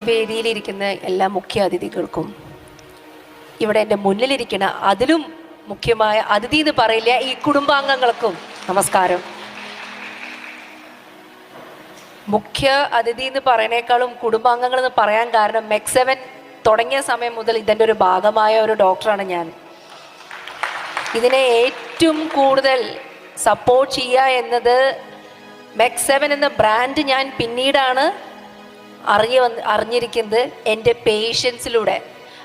വേദിയിലിരിക്കുന്ന എല്ലാ മുഖ്യ അതിഥികൾക്കും, ഇവിടെ എൻ്റെ മുന്നിലിരിക്കുന്ന അതിലും മുഖ്യമായ അതിഥി എന്ന് പറയില്ല, ഈ കുടുംബാംഗങ്ങൾക്കും നമസ്കാരം. മുഖ്യ അതിഥി എന്ന് പറയുന്നേക്കാളും കുടുംബാംഗങ്ങൾ എന്ന് പറയാൻ കാരണം MEC7 തുടങ്ങിയ സമയം മുതൽ ഇതിൻ്റെ ഒരു ഭാഗമായ ഒരു ഡോക്ടറാണ് ഞാൻ. ഇതിനെ ഏറ്റവും കൂടുതൽ സപ്പോർട്ട് ചെയ്യുക എന്നത് MEC7 എന്ന ബ്രാൻഡ് ഞാൻ പിന്നീടാണ് അറിഞ്ഞിരിക്കുന്നത്, എൻ്റെ പേഷ്യൻസിലൂടെ.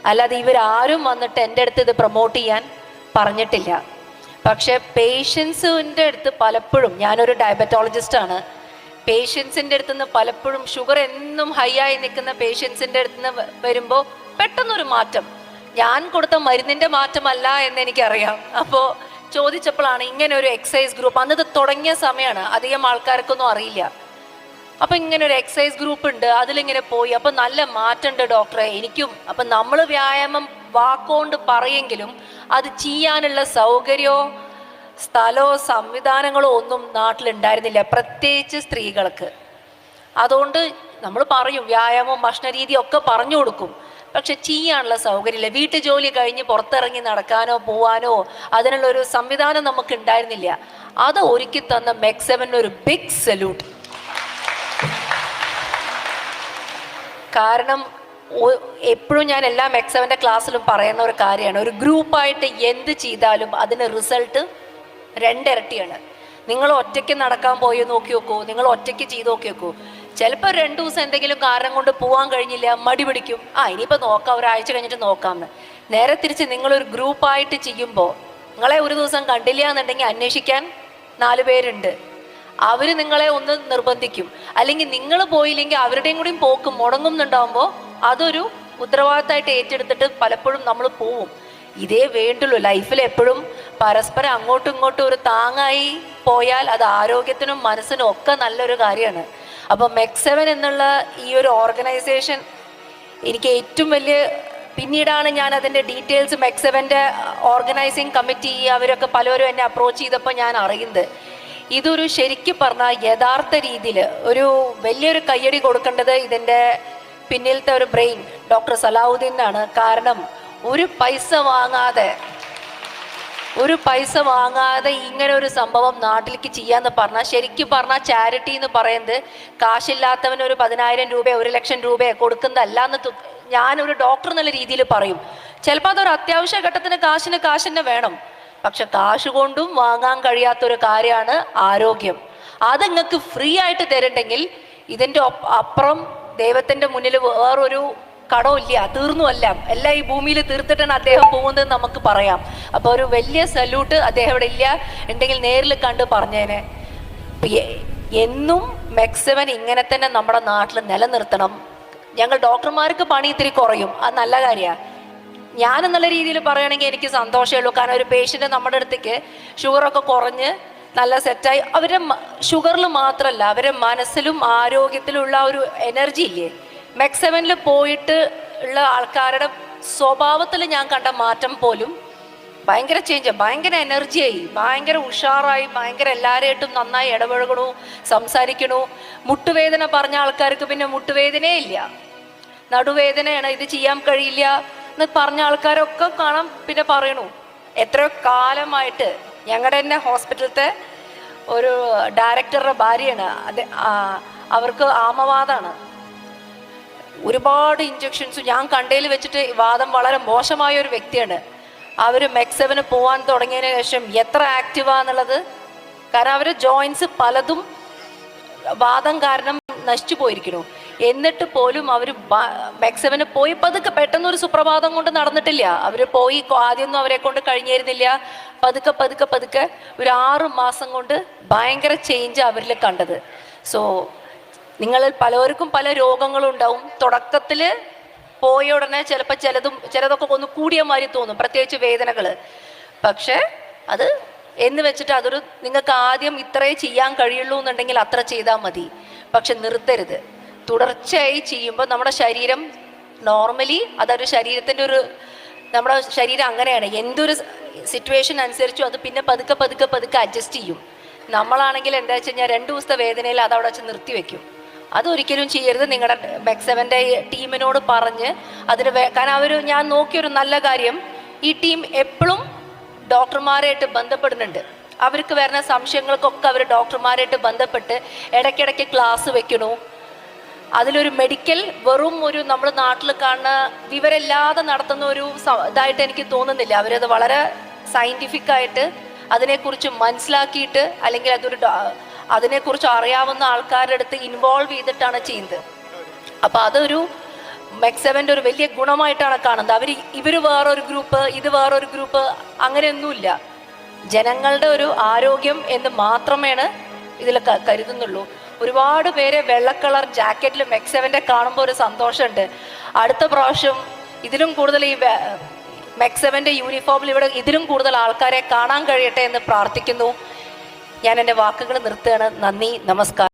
അല്ലാതെ ഇവരാരും വന്നിട്ട് എൻ്റെ അടുത്ത് ഇത് പ്രൊമോട്ട് ചെയ്യാൻ പറഞ്ഞിട്ടില്ല. പക്ഷെ പേഷ്യൻസിൻ്റെ അടുത്ത് പലപ്പോഴും, ഞാനൊരു ഡയബറ്റോളജിസ്റ്റാണ്, പേഷ്യൻസിൻ്റെ അടുത്ത് നിന്ന് പലപ്പോഴും ഷുഗർ എന്നും ഹൈ ആയി നിൽക്കുന്ന പേഷ്യൻസിൻ്റെ അടുത്ത് നിന്ന് വരുമ്പോൾ പെട്ടെന്നൊരു മാറ്റം, ഞാൻ കൊടുത്ത മരുന്നിൻ്റെ മാറ്റമല്ല എന്ന് എനിക്കറിയാം. അപ്പോൾ ചോദിച്ചപ്പോഴാണ് ഇങ്ങനെ ഒരു എക്സസൈസ് ഗ്രൂപ്പ്, അന്നത് തുടങ്ങിയ സമയമാണ്, അധികം ആൾക്കാർക്കൊന്നും അറിയില്ല. അപ്പം ഇങ്ങനെ ഒരു എക്സസൈസ് ഗ്രൂപ്പ് ഉണ്ട്, അതിലിങ്ങനെ പോയി, അപ്പം നല്ല മാറ്റമുണ്ട് ഡോക്ടറെ എനിക്കും. അപ്പം നമ്മൾ വ്യായാമം വാക്കുകൊണ്ട് പറയെങ്കിലും അത് ചെയ്യാനുള്ള സൗകര്യമോ സ്ഥലമോ സംവിധാനങ്ങളോ ഒന്നും നാട്ടിലുണ്ടായിരുന്നില്ല, പ്രത്യേകിച്ച് സ്ത്രീകൾക്ക്. അതുകൊണ്ട് നമ്മൾ പറയും വ്യായാമവും ഭക്ഷണരീതിയും ഒക്കെ പറഞ്ഞു കൊടുക്കും, പക്ഷെ ചെയ്യാനുള്ള സൗകര്യമില്ല. വീട്ടു ജോലി കഴിഞ്ഞ് പുറത്തിറങ്ങി നടക്കാനോ പോവാനോ അതിനുള്ളൊരു സംവിധാനം നമുക്ക് ഉണ്ടായിരുന്നില്ല. അത് ഒരുക്കി തന്ന MEC7 ഒരു ബിഗ് സല്യൂട്ട്. കാരണം എപ്പോഴും ഞാൻ എല്ലാ MEC7 ക്ലാസ്സിലും പറയുന്ന ഒരു കാര്യമാണ്, ഒരു ഗ്രൂപ്പായിട്ട് എന്ത് ചെയ്താലും അതിന് റിസൾട്ട് 2 ഇരട്ടിയാണ്. നിങ്ങൾ ഒറ്റയ്ക്ക് നടക്കാൻ പോയി നോക്കി നോക്കൂ, നിങ്ങൾ ഒറ്റയ്ക്ക് ചെയ്ത് നോക്കി നോക്കൂ, ചിലപ്പോൾ 2 ദിവസം എന്തെങ്കിലും കാരണം കൊണ്ട് പോകാൻ കഴിഞ്ഞില്ല, മടി പിടിക്കും, ഇനിയിപ്പോൾ നോക്കാം, ഒരാഴ്ച കഴിഞ്ഞിട്ട് നോക്കാമെന്ന്. നേരെ തിരിച്ച് നിങ്ങളൊരു ഗ്രൂപ്പായിട്ട് ചെയ്യുമ്പോൾ, നിങ്ങളെ ഒരു ദിവസം കണ്ടില്ല എന്നുണ്ടെങ്കിൽ അന്വേഷിക്കാൻ 4 പേരുണ്ട്, അവർ നിങ്ങളെ ഒന്ന് നിർബന്ധിക്കും. അല്ലെങ്കിൽ നിങ്ങൾ പോയില്ലെങ്കിൽ അവരുടെയും കൂടി പോക്ക് മുടങ്ങുന്നുണ്ടാകുമ്പോൾ അതൊരു ഉത്തരവാദിത്തമായിട്ട് ഏറ്റെടുത്തിട്ട് പലപ്പോഴും നമ്മൾ പോവും. ഇതേ വേണ്ടുള്ളൂ ലൈഫിൽ. എപ്പോഴും പരസ്പരം അങ്ങോട്ടും ഇങ്ങോട്ടും ഒരു താങ്ങായി പോയാൽ അത് ആരോഗ്യത്തിനും മനസ്സിനും ഒക്കെ നല്ലൊരു കാര്യമാണ്. അപ്പോൾ MEC7 എന്നുള്ള ഈ ഒരു ഓർഗനൈസേഷൻ എനിക്ക് ഏറ്റവും വലിയ, പിന്നീടാണ് ഞാൻ അതിൻ്റെ ഡീറ്റെയിൽസ് MEC7 ഓർഗനൈസിങ് കമ്മിറ്റി അവരൊക്കെ പലരും എന്നെ അപ്രോച്ച് ചെയ്തപ്പോൾ ഞാൻ അറിയുന്നത്. ഇതൊരു ശരിക്കും പറഞ്ഞാൽ യഥാർത്ഥ രീതിയിൽ ഒരു വലിയൊരു കയ്യടി കൊടുക്കേണ്ടത് ഇതിൻ്റെ പിന്നിലത്തെ ഒരു ബ്രെയിൻ ഡോക്ടർ സലാഹുദ്ദീനാണ്. കാരണം ഒരു പൈസ വാങ്ങാതെ ഇങ്ങനെ ഒരു സംഭവം നാട്ടിലേക്ക് ചെയ്യാന്ന് പറഞ്ഞാൽ, ശരിക്കും പറഞ്ഞാൽ ചാരിറ്റി എന്ന് പറയുന്നത് കാശില്ലാത്തവന് ഒരു 10,000 രൂപ 1 ലക്ഷം രൂപ കൊടുക്കുന്നതല്ല എന്ന് ഞാനൊരു ഡോക്ടർ എന്നുള്ള രീതിയിൽ പറയും. ചിലപ്പോൾ അതൊരു അത്യാവശ്യ ഘട്ടത്തിന് കാശിന് വേണം, പക്ഷെ കാശ് കൊണ്ടും വാങ്ങാൻ കഴിയാത്തൊരു കാര്യമാണ് ആരോഗ്യം. അത് നിങ്ങൾക്ക് ഫ്രീ ആയിട്ട് തരണ്ടെങ്കിൽ ഇതിൻ്റെ അപ്പുറം ദൈവത്തിൻ്റെ മുന്നിൽ വേറൊരു കടമില്ല, തീർന്നുമല്ല, എല്ലാം ഈ ഭൂമിയിൽ തീർത്തിട്ടാണ് അദ്ദേഹം പോകുന്നത് നമുക്ക് പറയാം. അപ്പോൾ ഒരു വലിയ സല്യൂട്ട്. അദ്ദേഹം ഇവിടെ ഇല്ല, ഉണ്ടെങ്കിൽ നേരിൽ കണ്ട് പറഞ്ഞേനെ. എന്നും MEC7 ഇങ്ങനെ തന്നെ നമ്മുടെ നാട്ടിൽ നിലനിർത്തണം. ഞങ്ങൾ ഡോക്ടർമാർക്ക് പണി ഇത്തിരി കുറയും, അത് നല്ല കാര്യമാണ്. ഞാനെന്നുള്ള രീതിയിൽ പറയുകയാണെങ്കിൽ എനിക്ക് സന്തോഷമേ. കാരണം ഒരു പേഷ്യൻ്റ് നമ്മുടെ അടുത്തേക്ക് ഷുഗറൊക്കെ കുറഞ്ഞ് നല്ല സെറ്റായി, അവരുടെ ഷുഗറിൽ മാത്രമല്ല അവരുടെ മനസ്സിലും ആരോഗ്യത്തിലുള്ള ഒരു എനർജി ഇല്ലേ, MEC7 പോയിട്ട് ഉള്ള ആൾക്കാരുടെ സ്വഭാവത്തിൽ ഞാൻ കണ്ട മാറ്റം പോലും ഭയങ്കര ചേഞ്ച്, ഭയങ്കര എനർജിയായി, ഭയങ്കര ഉഷാറായി, ഭയങ്കര എല്ലാവരായിട്ടും നന്നായി ഇടപഴകണു, സംസാരിക്കണു. മുട്ടുവേദന പറഞ്ഞ ആൾക്കാർക്ക് പിന്നെ മുട്ടുവേദനയേ ഇല്ല, നടുവേദനയാണ്, ഇത് ചെയ്യാൻ കഴിയില്ല എന്ന് പറഞ്ഞ ആൾക്കാരൊക്കെ കാണാം. പിന്നെ പറയണു എത്രയോ കാലമായിട്ട് ഞങ്ങളുടെ തന്നെ ഹോസ്പിറ്റലത്തെ ഒരു ഡയറക്ടറുടെ ഭാര്യയാണ്, അവർക്ക് ആമവാദമാണ്, ഒരുപാട് ഇഞ്ചക്ഷൻസ് ഞാൻ കണ്ടതിൽ വെച്ചിട്ട് വാദം വളരെ മോശമായ ഒരു വ്യക്തിയാണ്. അവർ MEC7 പോകാൻ തുടങ്ങിയതിന് ശേഷം എത്ര ആക്റ്റീവാന്നുള്ളത്, കാരണം അവർ ജോയിൻസ് പലതും വാദം കാരണം നശിച്ചു പോയിരിക്കുന്നു. എന്നിട്ട് പോലും അവർ MEC7 പോയി പതുക്കെ, പെട്ടെന്നൊരു സുപ്രഭാതം കൊണ്ട് നടന്നിട്ടില്ല. അവർ പോയി ആദ്യമൊന്നും അവരെ കൊണ്ട് കഴിഞ്ഞിരുന്നില്ല, പതുക്കെ ഒരു 6 മാസം കൊണ്ട് ഭയങ്കര ചേഞ്ച് അവരിൽ കണ്ടത്. സോ നിങ്ങളിൽ പലർക്കും പല രോഗങ്ങളും ഉണ്ടാവും. തുടക്കത്തിൽ പോയ ഉടനെ ചിലപ്പോൾ ചിലതൊക്കെ ഒന്ന് കൂടിയ മാതിരി തോന്നും, പ്രത്യേകിച്ച് വേദനകൾ. പക്ഷേ അത് എന്ന് വെച്ചിട്ട് അതൊരു നിങ്ങൾക്ക് ആദ്യം ഇത്രേ ചെയ്യാൻ കഴിയുള്ളൂ എന്നുണ്ടെങ്കിൽ അത്ര ചെയ്താൽ മതി, പക്ഷെ നിർത്തരുത്. തുടർച്ചയായി ചെയ്യുമ്പോൾ നമ്മുടെ ശരീരം നോർമലി അതൊരു ശരീരത്തിൻ്റെ ഒരു, നമ്മുടെ ശരീരം അങ്ങനെയാണ്, എന്തൊരു സിറ്റുവേഷൻ അനുസരിച്ചും അത് പിന്നെ പതുക്കെ അഡ്ജസ്റ്റ് ചെയ്യും. നമ്മളാണെങ്കിൽ എന്താ വെച്ച് കഴിഞ്ഞാൽ 2 ദിവസത്തെ വേദനയിൽ അതവിടെ വെച്ച് നിർത്തി വെക്കും. അതൊരിക്കലും ചെയ്യരുത്. നിങ്ങളുടെ മെക്സവൻ്റെ ടീമിനോട് പറഞ്ഞ് അതിന് കാരണം ഞാൻ നോക്കിയൊരു നല്ല കാര്യം, ഈ ടീം എപ്പോഴും ഡോക്ടർമാരായിട്ട് ബന്ധപ്പെടുന്നുണ്ട്. അവർക്ക് വരുന്ന സംശയങ്ങൾക്കൊക്കെ അവർ ഡോക്ടർമാരായിട്ട് ബന്ധപ്പെട്ട് ഇടയ്ക്കിടയ്ക്ക് ക്ലാസ് വെക്കണു. അതിലൊരു മെഡിക്കൽ വെറും ഒരു നമ്മുടെ നാട്ടിൽ കാണുന്ന വിവരമില്ലാതെ നടത്തുന്ന ഒരു ഇതായിട്ട് എനിക്ക് തോന്നുന്നില്ല. അവരത് വളരെ സയൻറ്റിഫിക്കായിട്ട് അതിനെക്കുറിച്ച് മനസ്സിലാക്കിയിട്ട്, അല്ലെങ്കിൽ അതിനെക്കുറിച്ച് അറിയാവുന്ന ആൾക്കാരുടെ അടുത്ത് ഇൻവോൾവ് ചെയ്തിട്ടാണ് ചെയ്യുന്നത്. അപ്പോൾ അതൊരു മെക്സവൻ്റെ ഒരു വലിയ ഗുണമായിട്ടാണ് കാണുന്നത്. ഇവർ വേറൊരു ഗ്രൂപ്പ്, ഇത് വേറൊരു ഗ്രൂപ്പ്, അങ്ങനെയൊന്നുമില്ല. ജനങ്ങളുടെ ഒരു ആരോഗ്യം എന്ന് മാത്രമേ ഇതിൽ കരുതുന്നുള്ളൂ. ഒരുപാട് പേര് വെള്ള കളർ ജാക്കറ്റിൽ മെക്സവൻ്റെ കാണുമ്പോൾ ഒരു സന്തോഷമുണ്ട്. അടുത്ത പ്രാവശ്യം ഇതിലും കൂടുതൽ ഈ മെക്സവൻ്റെ യൂണിഫോമിൽ ഇവിടെ ഇതിലും കൂടുതൽ ആൾക്കാരെ കാണാൻ കഴിയട്ടെ എന്ന് പ്രാർത്ഥിക്കുന്നു. ഞാൻ എൻ്റെ വാക്കുകൾ നിർത്തുകയാണ്. നന്ദി, നമസ്കാരം.